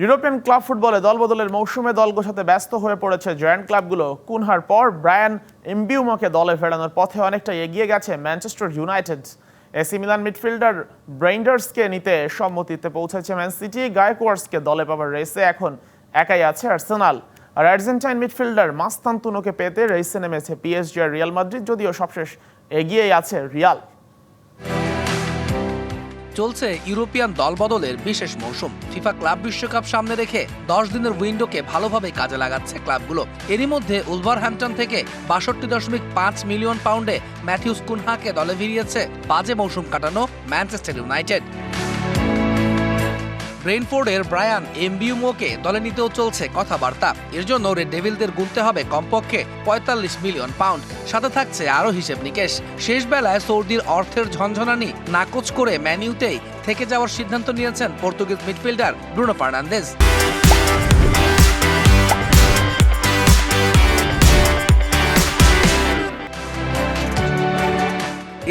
European club ফুটবলে দলবদলের মৌসুমে দল গোছাতে ব্যস্ত হয়ে পড়েছে জয়ান্ট ক্লাবগুলো। কুনহার পর ব্রায়ান এমবিউমোকে দলে ফেরানোর পথে অনেকটা এগিয়ে গেছে Manchester United. AC Milan midfielder ব্রেইন্ডার্সকে নিতে সম্মতিতে পৌঁছেছে ম্যান সিটি। গায়কোয়ার্ডসকে দলে পাওয়ার রেসে এখন একাই আছে আর্সেনাল। আর আর্জেন্টাইন মিডফিল্ডার মাস্তান্তুনোকে পেতে রেসে নেমেছে পিএসজি আর রিয়াল মাদ্রিদ, যদিও সবশেষ এগিয়েই আছে রিয়াল। চলছে ইউরোপিয়ান দলবদলের বিশেষ মৌসুম। ফিফা ক্লাব বিশ্বকাপ সামনে রেখে 10 দিনের উইন্ডোকে ভালোভাবে কাজে লাগাচ্ছে ক্লাবগুলো। এরই মধ্যে উলভারহ্যাম্পটন থেকে 62.5 মিলিয়ন পাউন্ডে ম্যাথিউস কুনহাকে দলে ভিড়িয়েছে বাজে মৌসুম কাটানো ম্যানচেস্টার ইউনাইটেড। ব্রেন্টফোর্ডের ব্রায়ান এমবিউমোকে দলে নিতেও চলছে কথাবার্তা। এর জন্য রেড ডেভিলদের গুনতে হবে কমপক্ষে 45 মিলিয়ন পাউন্ড। সাথে থাকছে আরও হিসেব নিকেশ। শেষ বেলায় সৌদির অর্থের ঝনঝনানি নাকচ করে ম্যানিউতেই থেকে যাওয়ার সিদ্ধান্ত নিয়েছেন Portuguese midfielder Bruno Fernandes.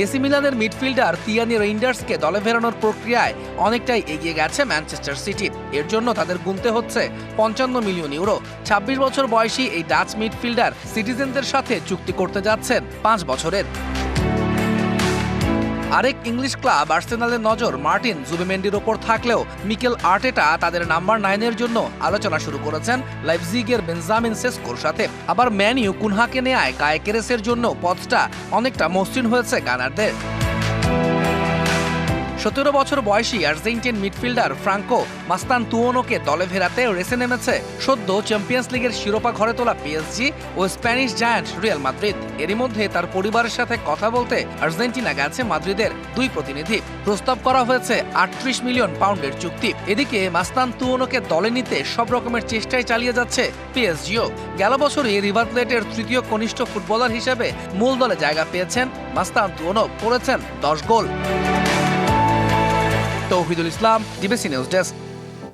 AC মিলানের মিডফিল্ডার থিয়ানি রেইন্ডার্সকে দলে ফেরানোর প্রক্রিয়ায় অনেকটাই এগিয়ে গেছে ম্যানচেস্টার সিটি। এর জন্য তাদের গুনতে হচ্ছে 55 মিলিয়ন ইউরো। 26 বছর বয়সী এই ডাচ মিডফিল্ডার সিটিজেনদের সাথে চুক্তি করতে যাচ্ছেন 5 বছরের। আরেক ইংলিশ ক্লাব আর্সেনালের নজর মার্টিন জুবিমেন্ডির ওপর থাকলেও মিকেল আর্টেটা তাদের নাম্বার 9 এর জন্য আলোচনা শুরু করেছেন লাইপজিগের বেঞ্জামিন সেসকোর সাথে। আবার ম্যান ইউ কুনহাকে নেয় গায়কেরেসের জন্য পথটা অনেকটা মসৃণ হয়েছে গানারদের। 17 বছর বয়সী আর্জেন্টিন মিডফিল্ডার ফ্রাঙ্কো মাস্তান্তুনোকে দলে ফেরাতে রেসে নেমেছে সদ্য চ্যাম্পিয়ন্স লিগের শিরোপা ঘরে তোলা পিএসজি ও স্প্যানিশ জায়ান্ট রিয়াল মাদ্রিদ। এরই মধ্যে তার পরিবারের সাথে কথা বলতে আর্জেন্টিনা গেছে মাদ্রিদের 2 প্রতিনিধি। প্রস্তাব করা হয়েছে 38 মিলিয়ন পাউন্ডের চুক্তি। এদিকে মাস্তান্তুনোকে দলে নিতে সব রকমের চেষ্টাই চালিয়ে যাচ্ছে পিএসজিও। গেল বছরই রিভার প্লেটের তৃতীয় কনিষ্ঠ ফুটবলার হিসেবে মূল দলে জায়গা পেয়েছেন মাস্তান্তুনো, করেছেন 10 গোল। তৌহিদুল ইসলাম, ডিবিসি নিউজ ডেস্ক।